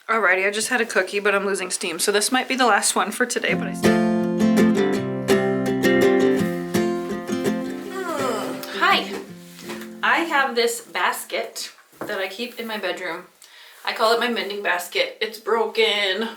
Alrighty, I just had a cookie, but I'm losing steam. So this might be the last one for today, but Hi! I have this basket that I keep in my bedroom. I call it my mending basket. It's broken,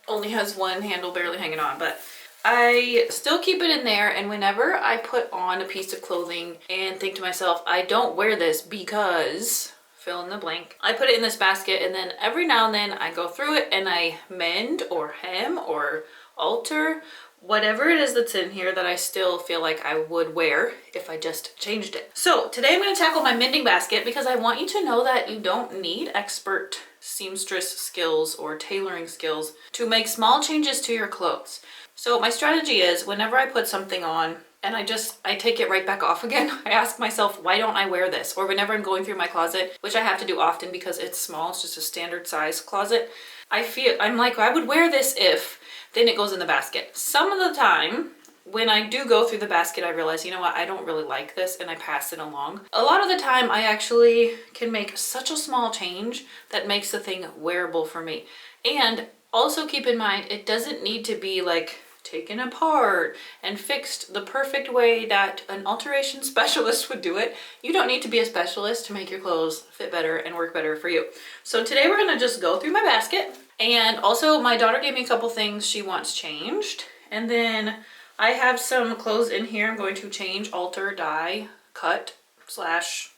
only has one handle barely hanging on, but I still keep it in there, and whenever I put on a piece of clothing and think to myself, I don't wear this because fill in the blank, I put it in this basket, and then every now and then I go through it and I mend or hem or alter whatever it is that's in here that I still feel like I would wear if I just changed it. So today I'm going to tackle my mending basket because I want you to know that you don't need expert seamstress skills or tailoring skills to make small changes to your clothes. So my strategy is whenever I put something on and I take it right back off again, I ask myself, why don't I wear this? Or whenever I'm going through my closet, which I have to do often because it's small, it's just a standard size closet, I'm like, I would wear this if, then it goes in the basket. Some of the time, when I do go through the basket, I realize, you know what, I don't really like this, and I pass it along. A lot of the time, I actually can make such a small change that makes the thing wearable for me. And also keep in mind, it doesn't need to be like taken apart and fixed the perfect way that an alteration specialist would do it. You don't need to be a specialist to make your clothes fit better and work better for you. So today we're gonna just go through my basket. And also my daughter gave me a couple things she wants changed. And then I have some clothes in here I'm going to change, alter, dye, cut, slash,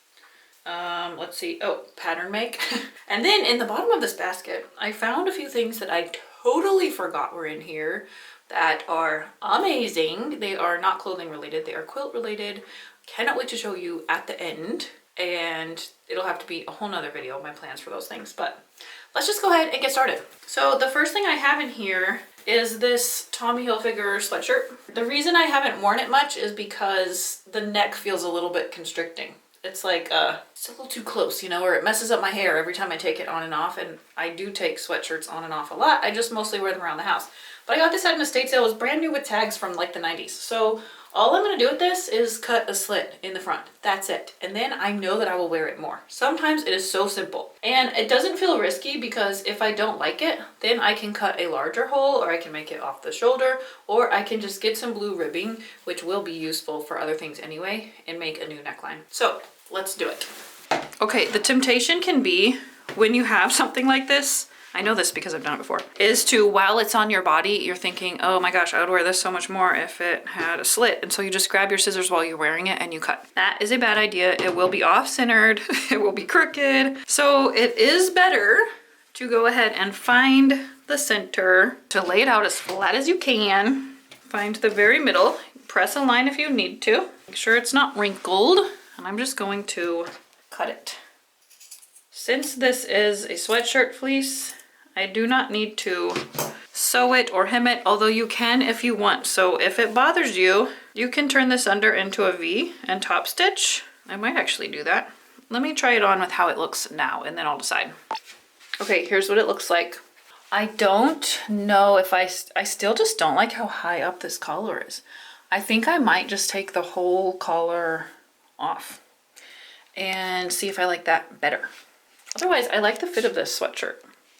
let's see, pattern make. And then in the bottom of this basket, I found a few things that I totally forgot were in here that are amazing. They are not clothing related, they are quilt related. Cannot wait to show you at the end, and it'll have to be a whole nother video, my plans for those things, but let's just go ahead and get started. So the first thing I have in here is this Tommy Hilfiger sweatshirt. The reason I haven't worn it much is because the neck feels a little bit constricting. It's like, it's a little too close, you know, or it messes up my hair every time I take it on and off, and I do take sweatshirts on and off a lot. I just mostly wear them around the house. But I got this at an estate sale. It was brand new with tags from like the 90s. So all I'm gonna do with this is cut a slit in the front. That's it. And then I know that I will wear it more. Sometimes it is so simple. And it doesn't feel risky because if I don't like it, then I can cut a larger hole, or I can make it off the shoulder, or I can just get some blue ribbing, which will be useful for other things anyway, and make a new neckline. So let's do it. Okay, the temptation can be when you have something like this, I know this because I've done it before, is to, while it's on your body, you're thinking, oh my gosh, I would wear this so much more if it had a slit. And so you just grab your scissors while you're wearing it and you cut. That is a bad idea. It will be off-centered. It will be crooked. So it is better to go ahead and find the center, to lay it out as flat as you can. Find the very middle. Press a line if you need to. Make sure it's not wrinkled. And I'm just going to cut it. Since this is a sweatshirt fleece, I do not need to sew it or hem it, although you can if you want. So if it bothers you, you can turn this under into a V and top stitch. I might actually do that. Let me try it on with how it looks now, and then I'll decide. Okay, here's what it looks like. I don't know if I still just don't like how high up this collar is. I think I might just take the whole collar off and see if I like that better. Otherwise, I like the fit of this sweatshirt.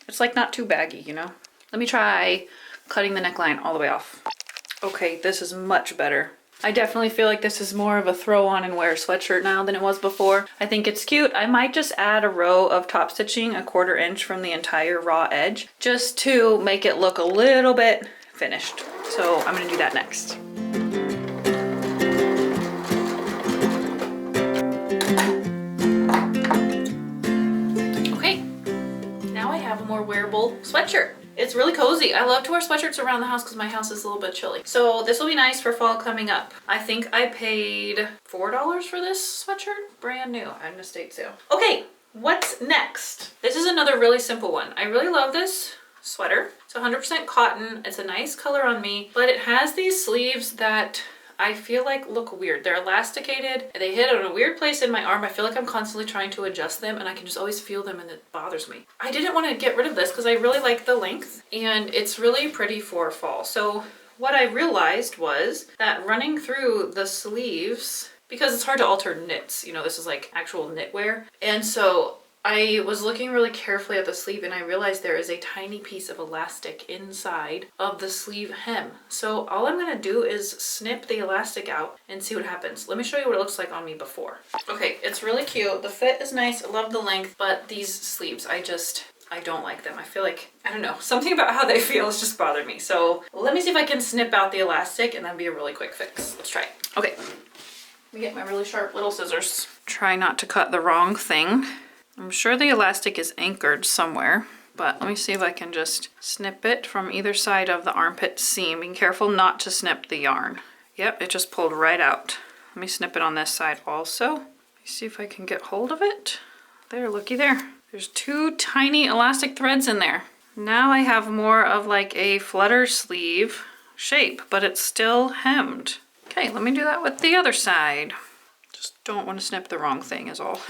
It's like not too baggy, you know? Let me try cutting the neckline all the way off. Okay, this is much better. I definitely feel like this is more of a throw on and wear sweatshirt now than it was before. I think it's cute. I might just add a row of top stitching 1/4 inch from the entire raw edge just to make it look a little bit finished. So I'm gonna do that next. More wearable sweatshirt. It's really cozy. I love to wear sweatshirts around the house because my house is a little bit chilly. So this will be nice for fall coming up. I think I paid $4 for this sweatshirt. Brand new at an estate sale. Okay, what's next? This is another really simple one. I really love this sweater. It's 100% cotton. It's a nice color on me, but it has these sleeves that I feel like look weird. They're elasticated. They hit on a weird place in my arm. I feel like I'm constantly trying to adjust them, and I can just always feel them, and it bothers me. I didn't want to get rid of this because I really like the length, and it's really pretty for fall. So what I realized was that running through the sleeves, because it's hard to alter knits, you know, this is like actual knitwear, and so I was looking really carefully at the sleeve and I realized there is a tiny piece of elastic inside of the sleeve hem. So all I'm gonna do is snip the elastic out and see what happens. Let me show you what it looks like on me before. Okay, it's really cute. The fit is nice. I love the length, but these sleeves, I don't like them. I feel like, I don't know, something about how they feel is just bothering me. So let me see if I can snip out the elastic and that'd be a really quick fix. Let's try it. Okay, let me get my really sharp little scissors. Try not to cut the wrong thing. I'm sure the elastic is anchored somewhere, but let me see if I can just snip it from either side of the armpit seam. Being careful not to snip the yarn. Yep, it just pulled right out. Let me snip it on this side also. Let me see if I can get hold of it. There, looky there. There's 2 tiny elastic threads in there. Now I have more of like a flutter sleeve shape, but it's still hemmed. Okay, let me do that with the other side. Just don't want to snip the wrong thing is all.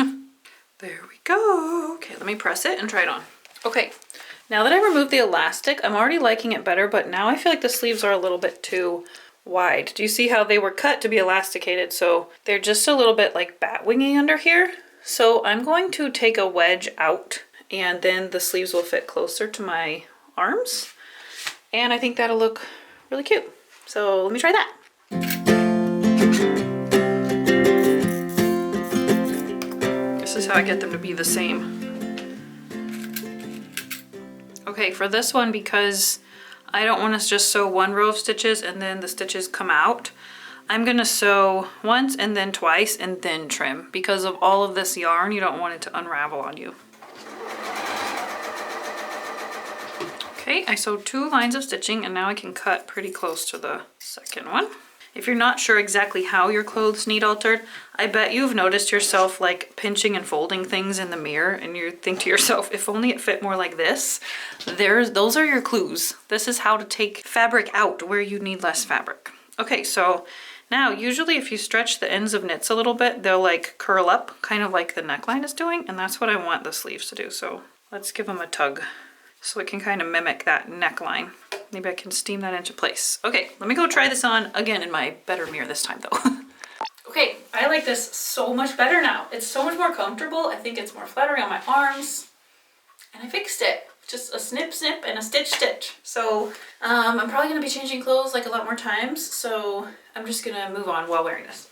There we go. Okay, let me press it and try it on. Okay, now that I removed the elastic, I'm already liking it better, but now I feel like the sleeves are a little bit too wide. Do you see how they were cut to be elasticated? So they're just a little bit like bat wingy under here. So I'm going to take a wedge out and then the sleeves will fit closer to my arms. And I think that'll look really cute. So let me try that. This is how I get them to be the same. Okay, for this one, because I don't want to just sew 1 row of stitches and then the stitches come out, I'm gonna sew once and then twice and then trim. Because of all of this yarn, you don't want it to unravel on you. Okay, I sewed 2 lines of stitching and now I can cut pretty close to the second one. If you're not sure exactly how your clothes need altered, I bet you've noticed yourself like pinching and folding things in the mirror and you think to yourself, if only it fit more like this. Those are your clues. This is how to take fabric out where you need less fabric. Okay, so now usually if you stretch the ends of knits a little bit, they'll like curl up, kind of like the neckline is doing, and that's what I want the sleeves to do. So let's give them a tug so it can kind of mimic that neckline. Maybe I can steam that into place. Okay, let me go try this on again in my better mirror this time though. Okay, I like this so much better now. It's so much more comfortable. I think it's more flattering on my arms. And I fixed it. Just a snip snip and a stitch stitch. So I'm probably gonna be changing clothes like a lot more times. So I'm just gonna move on while wearing this.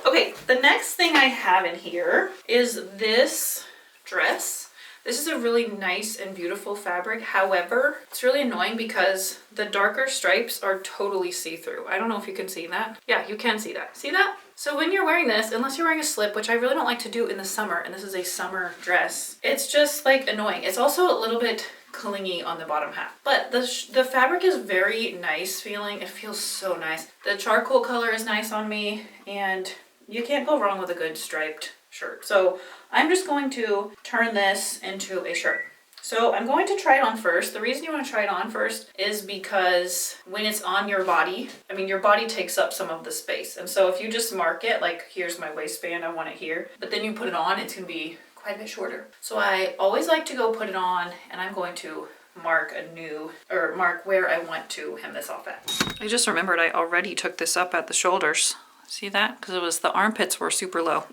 Okay, the next thing I have in here is this dress. This is a really nice and beautiful fabric. However, it's really annoying because the darker stripes are totally see-through. I don't know if you can see that. Yeah, you can see that. See that? So when you're wearing this, unless you're wearing a slip, which I really don't like to do in the summer, and this is a summer dress, it's just like annoying. It's also a little bit clingy on the bottom half. But the fabric is very nice feeling. It feels so nice. The charcoal color is nice on me, and you can't go wrong with a good striped shirt. So I'm just going to turn this into a shirt. So I'm going to try it on first. The reason you want to try it on first is because when it's on your body, I mean, your body takes up some of the space. And so if you just mark it, like here's my waistband, I want it here, but then you put it on, it's going to be quite a bit shorter. So I always like to go put it on, and I'm going to mark where I want to hem this off at. I just remembered I already took this up at the shoulders. See that? Because it was the armpits were super low.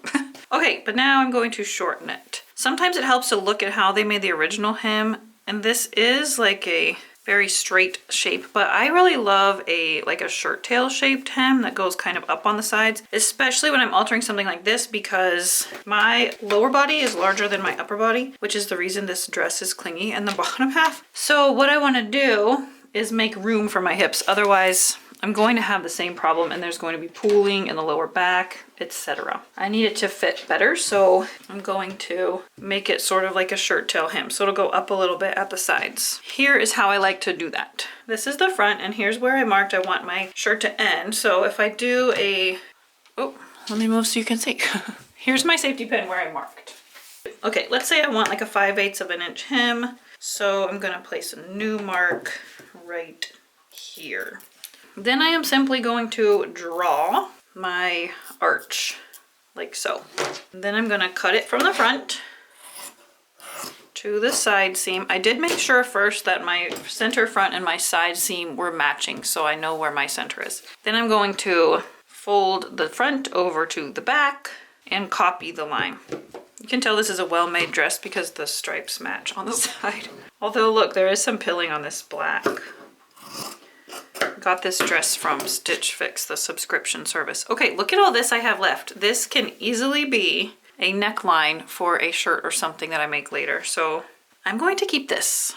Okay, but now I'm going to shorten it. Sometimes it helps to look at how they made the original hem, and this is like a very straight shape, but I really love like a shirt tail shaped hem that goes kind of up on the sides, especially when I'm altering something like this because my lower body is larger than my upper body, which is the reason this dress is clingy in the bottom half. So what I want to do is make room for my hips. Otherwise, I'm going to have the same problem and there's going to be pooling in the lower back, etc. I need it to fit better, so I'm going to make it sort of like a shirt tail hem. So it'll go up a little bit at the sides. Here is how I like to do that. This is the front, and here's where I marked I want my shirt to end. So if I do oh, let me move so you can see. Here's my safety pin where I marked. Okay, let's say I want like a 5/8 of an inch hem. So I'm gonna place a new mark right here. Then I am simply going to draw my arch like so. And then I'm going to cut it from the front to the side seam. I did make sure first that my center front and my side seam were matching, so I know where my center is. Then I'm going to fold the front over to the back and copy the line. You can tell this is a well-made dress because the stripes match on the side. Although look, there is some pilling on this black. Got this dress from Stitch Fix, the subscription service. Okay, look at all this I have left. This can easily be a neckline for a shirt or something that I make later. So I'm going to keep this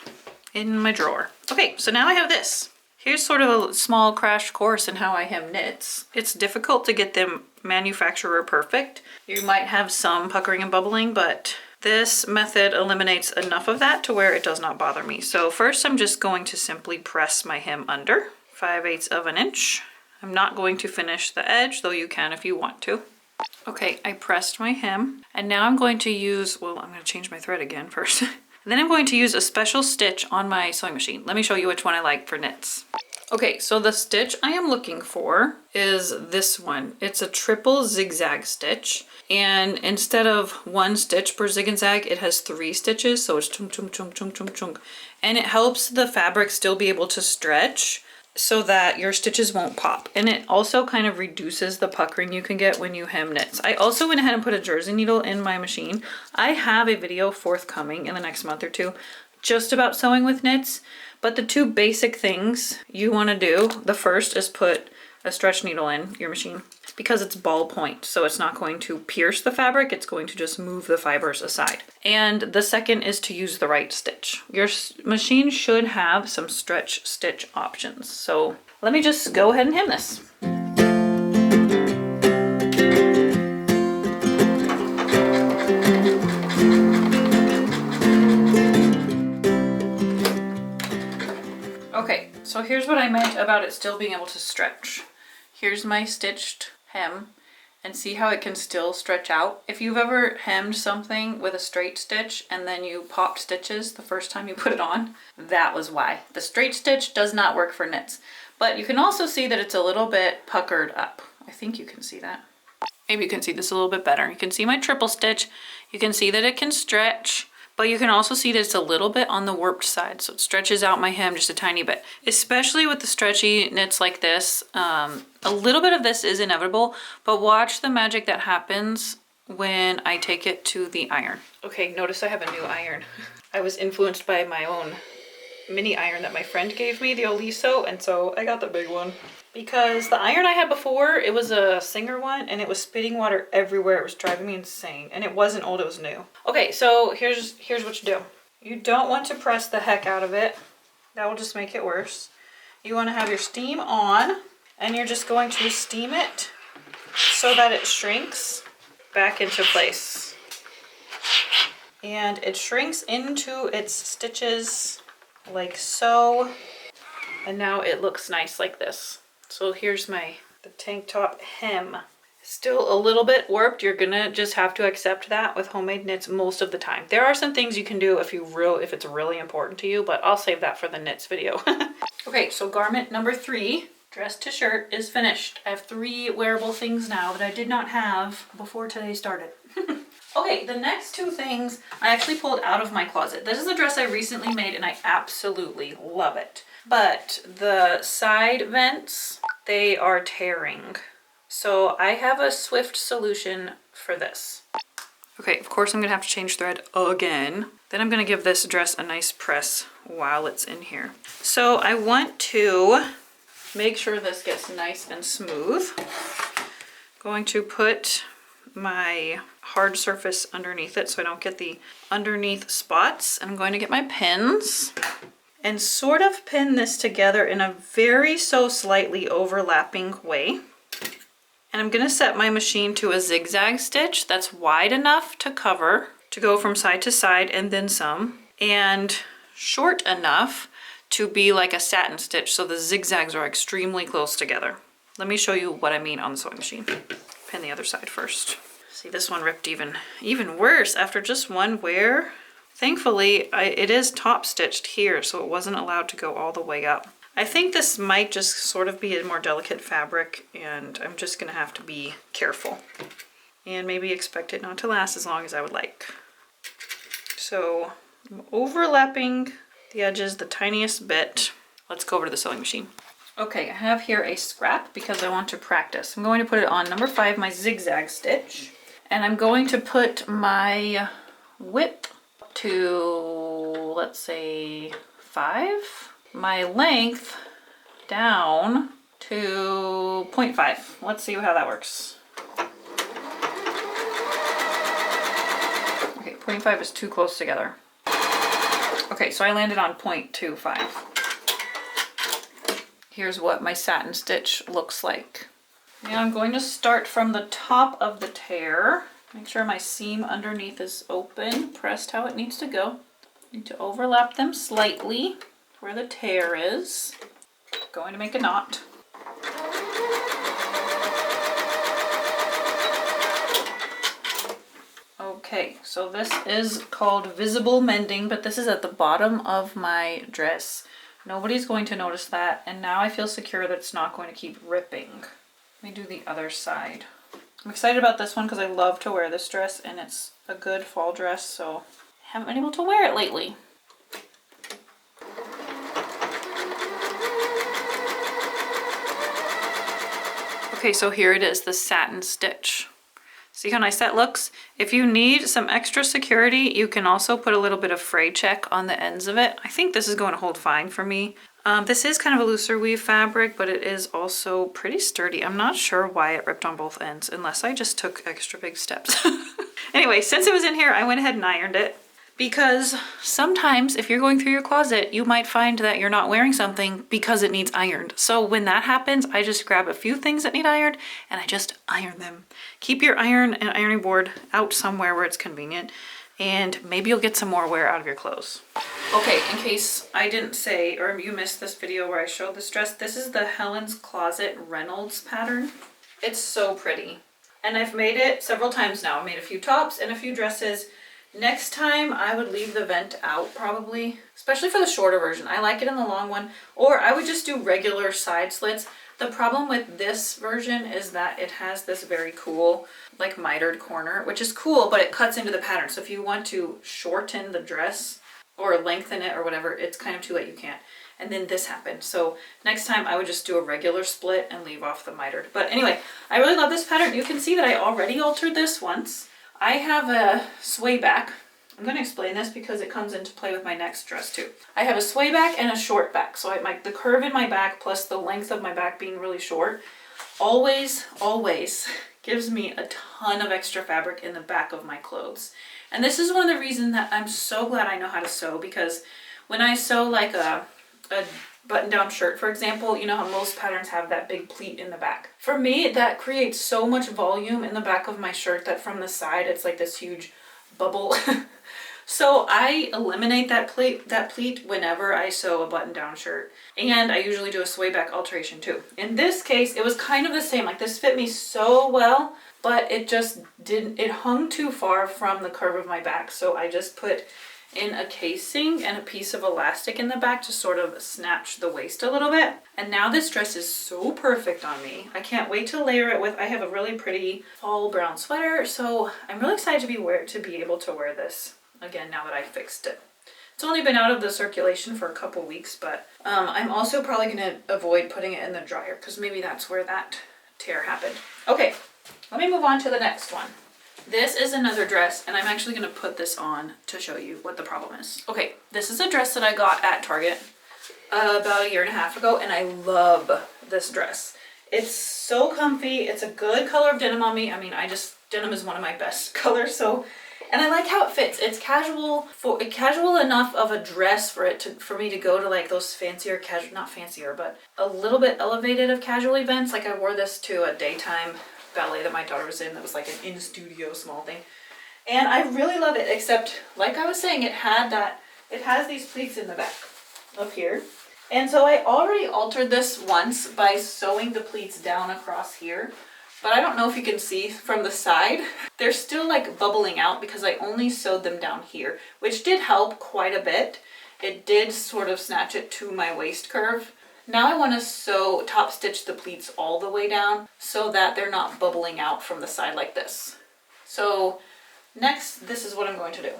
in my drawer. Okay, so now I have this. Here's sort of a small crash course in how I hem knits. It's difficult to get them manufacturer perfect. You might have some puckering and bubbling, but this method eliminates enough of that to where it does not bother me. So first I'm just going to simply press my hem under 5/8 of an inch. I'm not going to finish the edge, though you can if you want to. Okay, I pressed my hem, and now I'm going to use, well, I'm going to change my thread again first. Then I'm going to use a special stitch on my sewing machine. Let me show you which one I like for knits. Okay, so the stitch I am looking for is this one. It's a triple zigzag stitch, and instead of 1 stitch per zigzag, it has 3 stitches, so it's chung chung chung chung chung chung. And it helps the fabric still be able to stretch so that your stitches won't pop. And it also kind of reduces the puckering you can get when you hem knits. I also went ahead and put a jersey needle in my machine. I have a video forthcoming in the next month or two just about sewing with knits, but the 2 basic things you want to do, the first is put a stretch needle in your machine because it's ballpoint, so it's not going to pierce the fabric, it's going to just move the fibers aside. And the second is to use the right stitch. Your machine should have some stretch stitch options. So let me just go ahead and hem this. Okay, so here's what I meant about it still being able to stretch. Here's my stitched hem, and see how it can still stretch out. If you've ever hemmed something with a straight stitch and then you popped stitches the first time you put it on, that was why. The straight stitch does not work for knits, but you can also see that it's a little bit puckered up. I think you can see that. Maybe you can see this a little bit better. You can see my triple stitch. You can see that it can stretch, but you can also see that it's a little bit on the warped side. So it stretches out my hem just a tiny bit, especially with the stretchy knits like this. A little bit of this is inevitable, but watch the magic that happens when I take it to the iron. Okay, notice I have a new iron. I was influenced by my own mini iron that my friend gave me, the Oliso, and so I got the big one. Because the iron I had before, it was a Singer one, and it was spitting water everywhere. It was driving me insane, and it wasn't old, it was new. Okay, so here's what you do. You don't want to press the heck out of it. That will just make it worse. You want to have your steam on, and you're just going to steam it so that it shrinks back into place. And it shrinks into its stitches like so. And now it looks nice like this. So here's the tank top hem. Still a little bit warped. You're gonna just have to accept that with homemade knits most of the time. There are some things you can do if it's really important to you, but I'll save that for the knits video. Okay, so garment number 3, dress to shirt, is finished. I have 3 wearable things now that I did not have before today started. Okay, the next 2 things I actually pulled out of my closet. This is a dress I recently made and I absolutely love it. But the side vents, they are tearing. So I have a swift solution for this. Okay, of course I'm gonna have to change thread again. Then I'm gonna give this dress a nice press while it's in here. So I want to make sure this gets nice and smooth. Going to put my hard surface underneath it so I don't get the underneath spots. I'm going to get my pins and sort of pin this together in a very slightly overlapping way. And I'm gonna set my machine to a zigzag stitch that's wide enough to cover, to go from side to side and then some, and short enough to be like a satin stitch so the zigzags are extremely close together. Let me show you what I mean on the sewing machine. Pin the other side first. See, this one ripped even worse after just one wear. Thankfully, it is top stitched here, so it wasn't allowed to go all the way up. I think this might just sort of be a more delicate fabric, and I'm just gonna have to be careful and maybe expect it not to last as long as I would like. So I'm overlapping the edges the tiniest bit. Let's go over to the sewing machine. Okay, I have here a scrap because I want to practice. I'm going to put it on number 5, my zigzag stitch. And I'm going to put my width to, let's say 5. My length down to 0.5. Let's see how that works. Okay, 0.5 is too close together. Okay, so I landed on 0.25. Here's what my satin stitch looks like. Now I'm going to start from the top of the tear. Make sure my seam underneath is open, pressed how it needs to go. Need to overlap them slightly where the tear is. Going to make a knot. Okay, so this is called visible mending, but this is at the bottom of my dress. Nobody's going to notice that, and now I feel secure that it's not going to keep ripping. Let me do the other side. I'm excited about this one because I love to wear this dress, and it's a good fall dress, so I haven't been able to wear it lately. Okay, so here it is, the satin stitch. See how nice that looks? If you need some extra security, you can also put a little bit of fray check on the ends of it. I think this is going to hold fine for me. This is kind of a looser weave fabric, but it is also pretty sturdy. I'm not sure why it ripped on both ends, unless I just took extra big steps. Anyway, since it was in here, I went ahead and ironed it. Because sometimes if you're going through your closet, you might find that you're not wearing something because it needs ironed. So when that happens, I just grab a few things that need ironed and I just iron them. Keep your iron and ironing board out somewhere where it's convenient, and maybe you'll get some more wear out of your clothes. Okay, in case I didn't say, or you missed this video where I showed this dress, this is the Helen's Closet Reynolds pattern. It's so pretty. And I've made it several times now. I made a few tops and a few dresses. Next time I would leave the vent out probably, especially for the shorter version. I like it in the long one, or I would just do regular side slits. The problem with this version is that it has this very cool like mitered corner, which is cool, but it cuts into the pattern. So if you want to shorten the dress or lengthen it or whatever, it's kind of too late, you can't. And then this happened. So next time I would just do a regular split and leave off the mitered. But anyway, I really love this pattern. You can see that I already altered this once. I have a sway back. I'm going to explain this because it comes into play with my next dress too. I have a sway back and a short back. So the curve in my back plus the length of my back being really short always gives me a ton of extra fabric in the back of my clothes. And this is one of the reasons that I'm so glad I know how to sew, because when I sew like a button-down shirt, for example, you know how most patterns have that big pleat in the back. For me, that creates so much volume in the back of my shirt that from the side, it's like this huge bubble. So I eliminate that pleat whenever I sew a button-down shirt. And I usually do a sway back alteration too. In this case, it was kind of the same. Like this fit me so well, but it just didn't, it hung too far from the curve of my back. So I just put in a casing and a piece of elastic in the back to sort of snatch the waist a little bit. And now this dress is so perfect on me. I can't wait to layer it with, I have a really pretty fall brown sweater, so I'm really excited to be able to wear this again now that I fixed it. It's only been out of the circulation for a couple weeks, but I'm also probably gonna avoid putting it in the dryer because maybe that's where that tear happened. Okay, let me move on to the next one. This is another dress, and I'm actually going to put this on to show you what the problem is. Okay, this is a dress that I got at Target about 1.5 years ago, and I love this dress. It's so comfy. It's a good color of denim on me. I mean, denim is one of my best colors, so, and I like how it fits. It's casual enough of a dress for me to go to like those fancier, not fancier, but a little bit elevated of casual events. Like I wore this to a daytime ballet that my daughter was in that was like an in-studio small thing, and I really love it, except like I was saying, it has these pleats in the back up here, and so I already altered this once by sewing the pleats down across here, but I don't know if you can see from the side, they're still like bubbling out because I only sewed them down here, which did help quite a bit. It did sort of snatch it to my waist curve. Now I want to top stitch the pleats all the way down so that they're not bubbling out from the side like this. So next, this is what I'm going to do.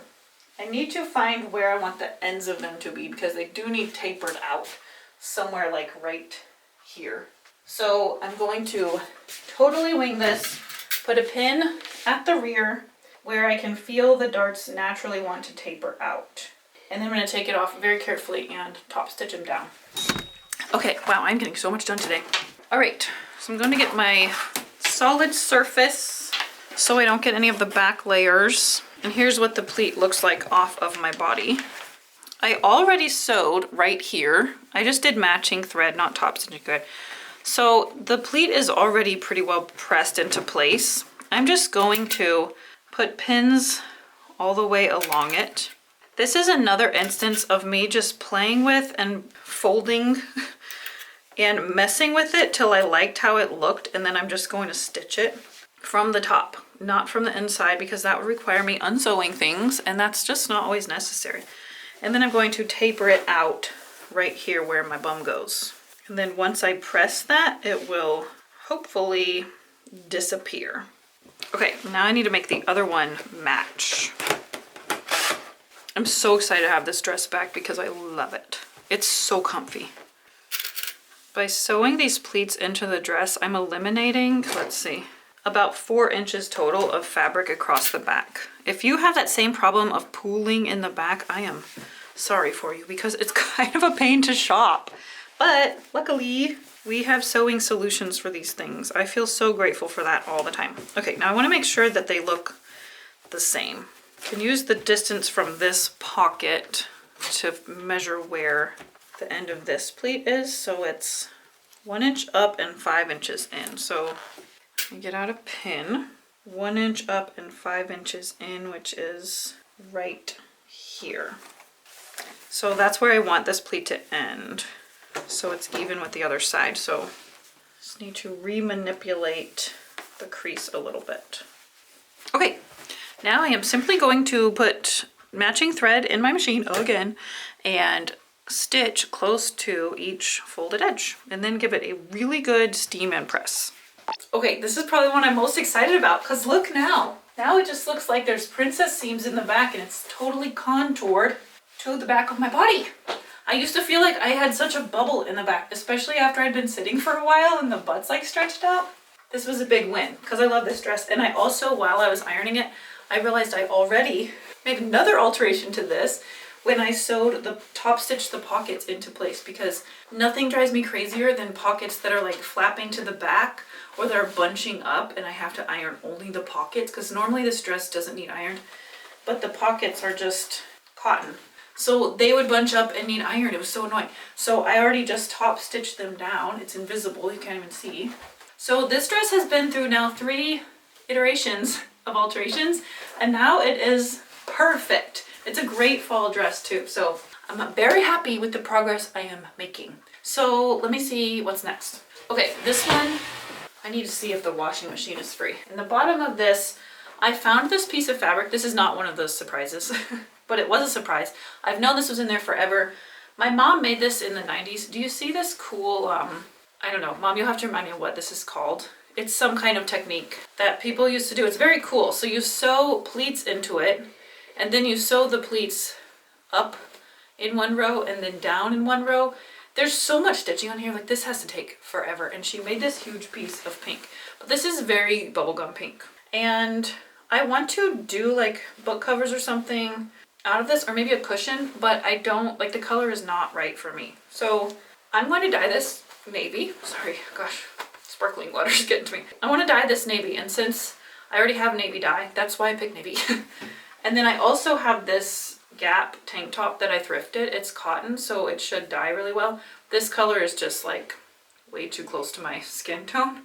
I need to find where I want the ends of them to be because they do need tapered out somewhere like right here. So I'm going to totally wing this. put a pin at the rear where I can feel the darts naturally want to taper out. And then I'm going to take it off very carefully and top stitch them down. Okay, wow, I'm getting so much done today. All right, so I'm going to get my solid surface so I don't get any of the back layers. And here's what the pleat looks like off of my body. I already sewed right here. I just did matching thread, not top stitching thread. So the pleat is already pretty well pressed into place. I'm just going to put pins all the way along it. This is another instance of me just playing with and folding and messing with it till I liked how it looked, and then I'm just going to stitch it from the top, not from the inside, because that would require me unsewing things, and that's just not always necessary. And then I'm going to taper it out right here where my bum goes. And then once I press that, it will hopefully disappear. Okay, now I need to make the other one match. I'm so excited to have this dress back because I love it. It's so comfy. By sewing these pleats into the dress, I'm eliminating, let's see, about 4 inches total of fabric across the back. If you have that same problem of pooling in the back, I am sorry for you because it's kind of a pain to shop. But luckily, we have sewing solutions for these things. I feel so grateful for that all the time. Okay, now I want to make sure that they look the same. You can use the distance from this pocket to measure where the end of this pleat is. So it's 1 inch up and 5 inches in. So I get out a pin, 1 inch up and 5 inches in, which is right here. So that's where I want this pleat to end. So it's even with the other side. So just need to re-manipulate the crease a little bit. Okay, now I am simply going to put matching thread in my machine again and stitch close to each folded edge and then give it a really good steam and press. Okay, this is probably one I'm most excited about because look now. Now it just looks like there's princess seams in the back and it's totally contoured to the back of my body. I used to feel like I had such a bubble in the back, especially after I'd been sitting for a while and the butt's like stretched out. This was a big win because I love this dress. And I also, while I was ironing it, I realized I already made another alteration to this when I sewed the top stitch the pockets into place, because nothing drives me crazier than pockets that are like flapping to the back or that are bunching up and I have to iron only the pockets, because normally this dress doesn't need ironed, but the pockets are just cotton. So they would bunch up and need iron. It was so annoying. So I already just top stitched them down. It's invisible, you can't even see. So this dress has been through now 3 iterations of alterations and now it is perfect. It's a great fall dress too. So I'm very happy with the progress I am making. So let me see what's next. Okay, this one, I need to see if the washing machine is free. In the bottom of this, I found this piece of fabric. This is not one of those surprises, but it was a surprise. I've known this was in there forever. My mom made this in the 90s. Do you see this cool, I don't know, Mom, you'll have to remind me of what this is called. It's some kind of technique that people used to do. It's very cool. So you sew pleats into it, and then you sew the pleats up in one row and then down in one row. There's so much stitching on here, like this has to take forever. And she made this huge piece of pink, but this is very bubblegum pink. And I want to do like book covers or something out of this, or maybe a cushion, but I don't, like the color is not right for me. So I'm going to dye this navy. Sorry, gosh, sparkling water is getting to me. I want to dye this navy, and since I already have navy dye, that's why I picked navy. And then I also have this Gap tank top that I thrifted. It's cotton, so it should dye really well. This color is just like way too close to my skin tone,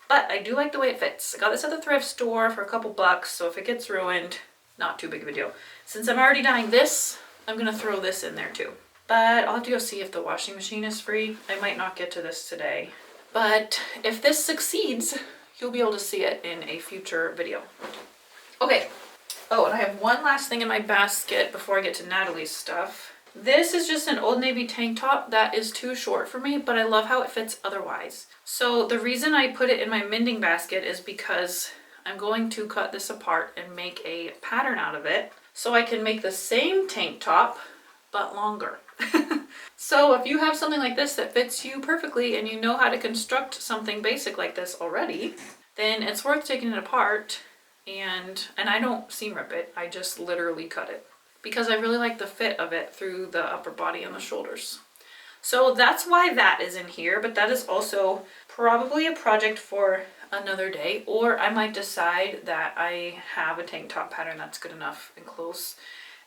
but I do like the way it fits. I got this at the thrift store for a couple bucks, so if it gets ruined, not too big of a deal. Since I'm already dyeing this, I'm gonna throw this in there too. But I'll have to go see if the washing machine is free. I might not get to this today, but if this succeeds, you'll be able to see it in a future video. Okay. Oh, and I have one last thing in my basket before I get to Natalie's stuff. This is just an Old Navy tank top that is too short for me, but I love how it fits otherwise. So the reason I put it in my mending basket is because I'm going to cut this apart and make a pattern out of it so I can make the same tank top, but longer. So if you have something like this that fits you perfectly and you know how to construct something basic like this already, then it's worth taking it apart. And I don't seam rip it, I just literally cut it because I really like the fit of it through the upper body and the shoulders. So that's why that is in here, but that is also probably a project for another day, or I might decide that I have a tank top pattern that's good enough and close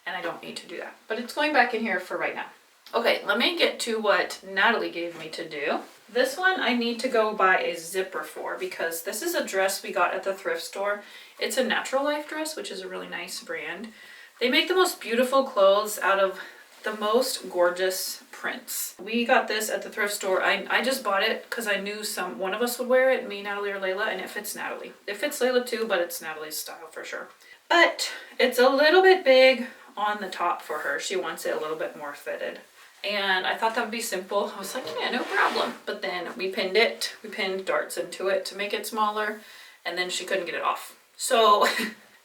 and I don't need to do that. But it's going back in here for right now. Okay, let me get to what Natalie gave me to do. This one I need to go buy a zipper for because this is a dress we got at the thrift store. It's a Natural Life dress, which is a really nice brand. They make the most beautiful clothes out of the most gorgeous prints. We got this at the thrift store. I just bought it because I knew one of us would wear it, me, Natalie, or Layla, and it fits Natalie. It fits Layla too, but it's Natalie's style for sure. But it's a little bit big on the top for her. She wants it a little bit more fitted. And I thought that would be simple. I was like, yeah, no problem. But then we pinned it. We pinned darts into it to make it smaller, and then she couldn't get it off. So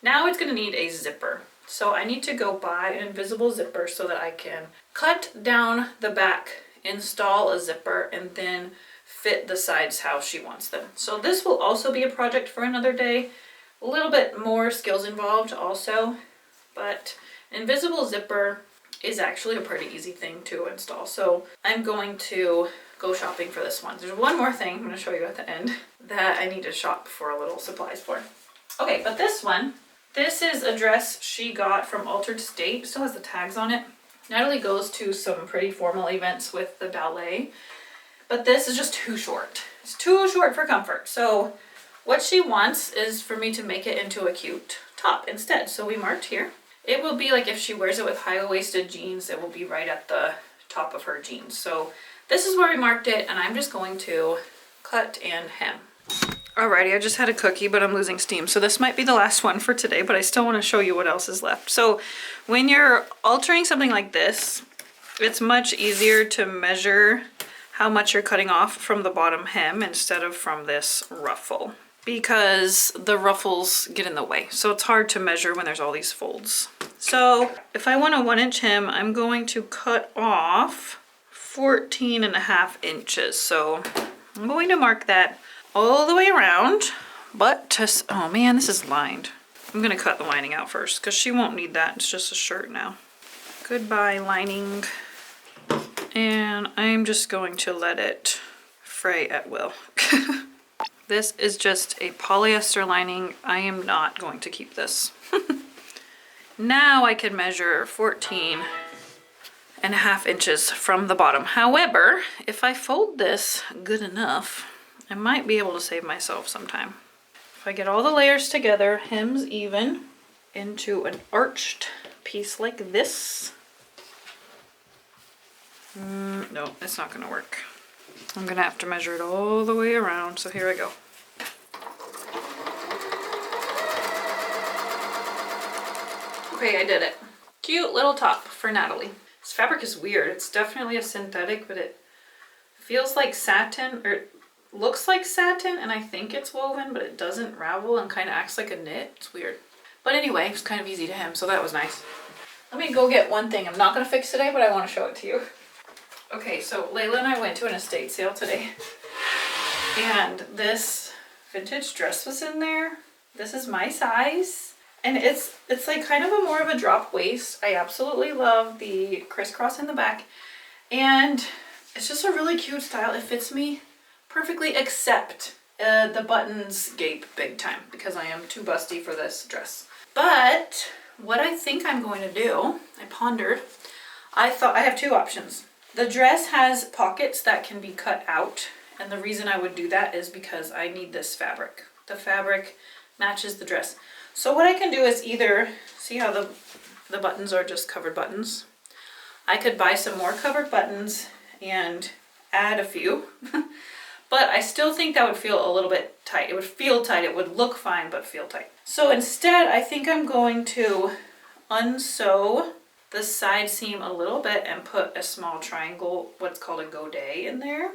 now it's gonna need a zipper. So I need to go buy an invisible zipper so that I can cut down the back, install a zipper, and then fit the sides how she wants them. So this will also be a project for another day. A little bit more skills involved also, but invisible zipper is actually a pretty easy thing to install. So I'm going to go shopping for this one. There's one more thing I'm going to show you at the end that I need to shop for a little supplies for. Okay, but this one, this is a dress she got from Altered State. It still has the tags on it. Natalie goes to some pretty formal events with the ballet, but this is just too short. It's too short for comfort. So what she wants is for me to make it into a cute top instead. So we marked here. It will be like if she wears it with high-waisted jeans, it will be right at the top of her jeans. So this is where we marked it, and I'm just going to cut and hem. Alrighty, I just had a cookie, but I'm losing steam. So this might be the last one for today, but I still want to show you what else is left. So when you're altering something like this, it's much easier to measure how much you're cutting off from the bottom hem instead of from this ruffle, because the ruffles get in the way. So it's hard to measure when there's all these folds. So if I want a 1-inch hem, I'm going to cut off 14.5 inches. So I'm going to mark that all the way around, but oh man, this is lined. I'm gonna cut the lining out first because she won't need that. It's just a shirt now. Goodbye lining. And I'm just going to let it fray at will. This is just a polyester lining. I am not going to keep this. Now I can measure 14.5 inches from the bottom. However, if I fold this good enough, I might be able to save myself some time. If I get all the layers together, hems even, into an arched piece like this. No, it's not gonna work. I'm gonna have to measure it all the way around, so here I go. Okay, I did it. Cute little top for Natalie. This fabric is weird. It's definitely a synthetic, but it feels like satin, or looks like satin, and I think it's woven, but it doesn't ravel and kind of acts like a knit. It's weird. But anyway, it's kind of easy to hem, so that was nice. Let me go get one thing I'm not going to fix today, but I want to show it to you. Okay, so Layla and I went to an estate sale today, and this vintage dress was in there. This is my size, and it's like kind of a more of a drop waist. I absolutely love the crisscross in the back, and it's just a really cute style. It fits me perfectly, except the buttons gape big time because I am too busty for this dress. But what I think I'm going to do, I pondered, I thought I have two options. The dress has pockets that can be cut out, and the reason I would do that is because I need this fabric. The fabric matches the dress. So what I can do is either, see how the buttons are just covered buttons? I could buy some more covered buttons and add a few. But I still think that would feel a little bit tight. It would feel tight. It would look fine, but feel tight. So instead, I think I'm going to unsew the side seam a little bit and put a small triangle, what's called a godet, in there.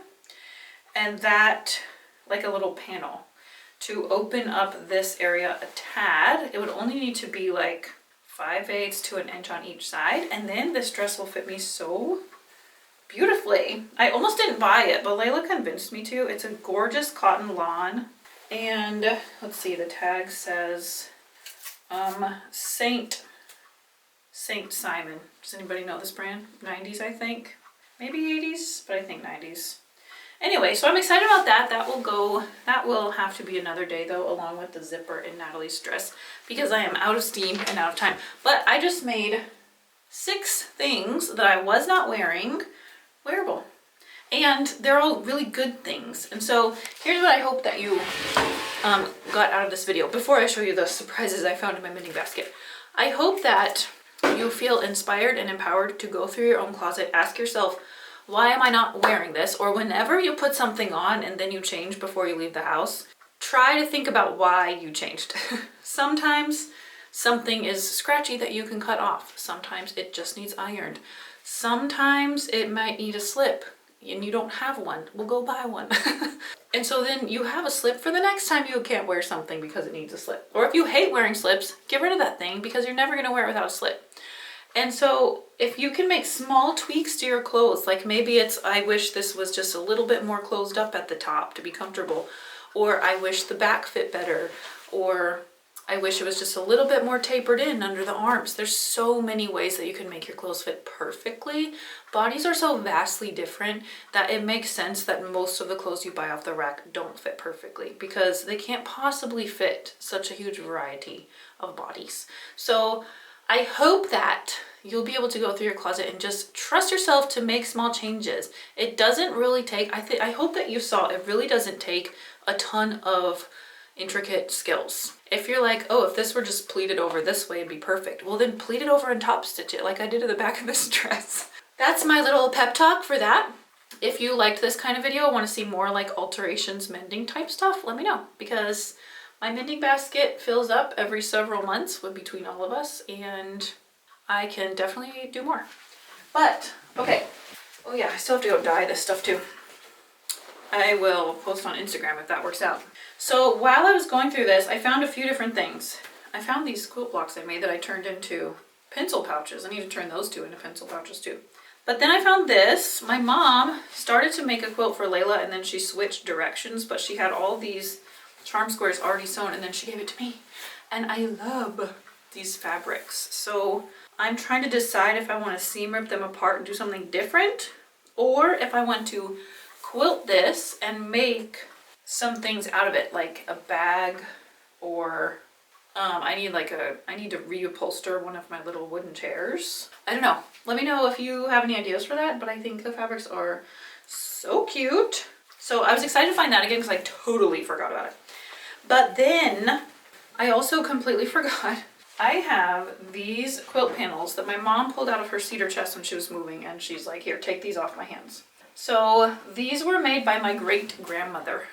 And that, like a little panel, to open up this area a tad. It would only need to be like 5/8 to an inch on each side. And then this dress will fit me so beautifully. I almost didn't buy it, but Layla convinced me to. It's a gorgeous cotton lawn, And let's see, the tag says Saint Simon. Does anybody know this brand? 90s, I think. Maybe 80s, but I think 90s. Anyway, so I'm excited about that. That will have to be another day though, along with the zipper in Natalie's dress, because I am out of steam and out of time. But I just made 6 things that I was not wearing wearable. And they're all really good things. And so here's what I hope that you got out of this video before I show you the surprises I found in my mending basket. I hope that you feel inspired and empowered to go through your own closet. Ask yourself, why am I not wearing this? Or whenever you put something on and then you change before you leave the house, try to think about why you changed. Sometimes something is scratchy that you can cut off. Sometimes it just needs ironed. Sometimes it might need a slip and you don't have one. Well, go buy one. And so then you have a slip for the next time you can't wear something because it needs a slip. Or if you hate wearing slips, get rid of that thing because you're never gonna wear it without a slip. And so if you can make small tweaks to your clothes, like maybe it's, I wish this was just a little bit more closed up at the top to be comfortable, or I wish the back fit better, or I wish it was just a little bit more tapered in under the arms. There's so many ways that you can make your clothes fit perfectly. Bodies are so vastly different that it makes sense that most of the clothes you buy off the rack don't fit perfectly because they can't possibly fit such a huge variety of bodies. So I hope that you'll be able to go through your closet and just trust yourself to make small changes. It doesn't really take, I hope that you saw, it really doesn't take a ton of intricate skills. If you're like, oh, if this were just pleated over this way, it'd be perfect. Well, then pleat it over and top stitch it like I did at the back of this dress. That's my little pep talk for that. If you liked this kind of video, want to see more like alterations, mending type stuff, let me know, because my mending basket fills up every several months between all of us, and I can definitely do more. But, okay. Oh yeah, I still have to go dye this stuff too. I will post on Instagram if that works out. So while I was going through this, I found a few different things. I found these quilt blocks I made that I turned into pencil pouches. I need to turn those two into pencil pouches too. But then I found this. My mom started to make a quilt for Layla and then she switched directions, but she had all these charm squares already sewn and then she gave it to me. And I love these fabrics. So I'm trying to decide if I want to seam rip them apart and do something different, or if I want to quilt this and make some things out of it, like a bag, or I need to reupholster one of my little wooden chairs. I don't know. Let me know if you have any ideas for that, but I think the fabrics are so cute. So I was excited to find that again because I totally forgot about it. But then I also completely forgot. I have these quilt panels that my mom pulled out of her cedar chest when she was moving, and she's like, here, take these off my hands. So these were made by my great grandmother,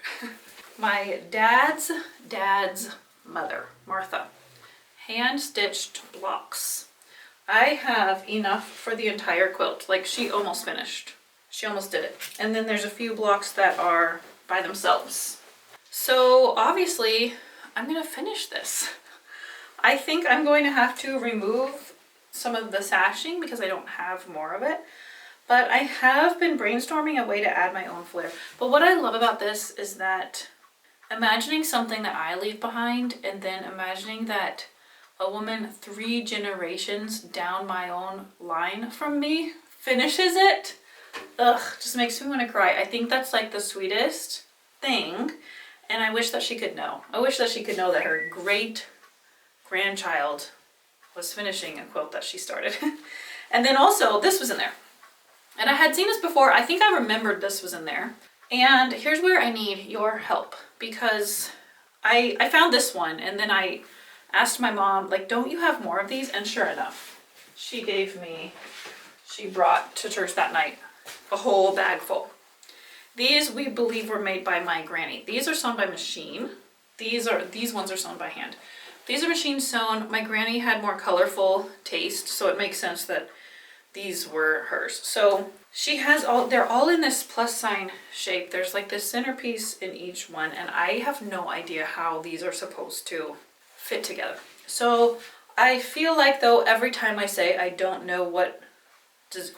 my dad's mother, Martha. Hand stitched blocks. I have enough for the entire quilt. Like, she almost finished. She almost did it. And then there's a few blocks that are by themselves. So obviously I'm gonna finish this. I think I'm going to have to remove some of the sashing because I don't have more of it. But I have been brainstorming a way to add my own flair. But what I love about this is that imagining something that I leave behind, and then imagining that a woman 3 generations down my own line from me finishes it. Ugh, just makes me want to cry. I think that's like the sweetest thing. And I wish that she could know. I wish that she could know that her great grandchild was finishing a quilt that she started. And then also this was in there. And I had seen this before. I think I remembered this was in there. And here's where I need your help, because I found this one and then I asked my mom, like, don't you have more of these? And sure enough, she brought to church that night a whole bag full. These we believe were made by my granny. These are sewn by machine. These ones are sewn by hand. These are machine sewn. My granny had more colorful taste, so it makes sense that these were hers. So she has they're all in this plus sign shape. There's like this centerpiece in each one, and I have no idea how these are supposed to fit together. So I feel like, though, every time I say I don't know what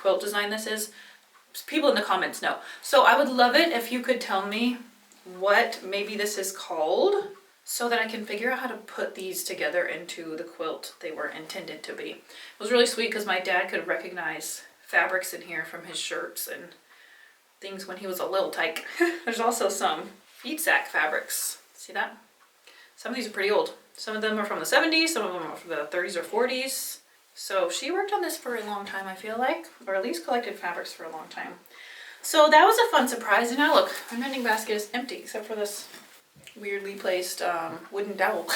quilt design this is, people in the comments know. So I would love it if you could tell me what maybe this is called so that I can figure out how to put these together into the quilt they were intended to be. It was really sweet because my dad could recognize fabrics in here from his shirts and things when he was a little tyke. There's also some feed sack fabrics. See that? Some of these are pretty old. Some of them are from the 70s, some of them are from the 30s or 40s. So she worked on this for a long time, I feel like, or at least collected fabrics for a long time. So that was a fun surprise. And now look, my mending basket is empty except for this weirdly placed wooden dowel.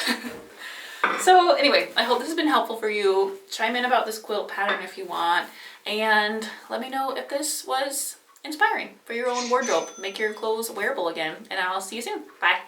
So anyway, I hope this has been helpful for you. Chime in about this quilt pattern if you want, and let me know if this was inspiring for your own wardrobe. Make your clothes wearable again, and I'll see you soon. Bye.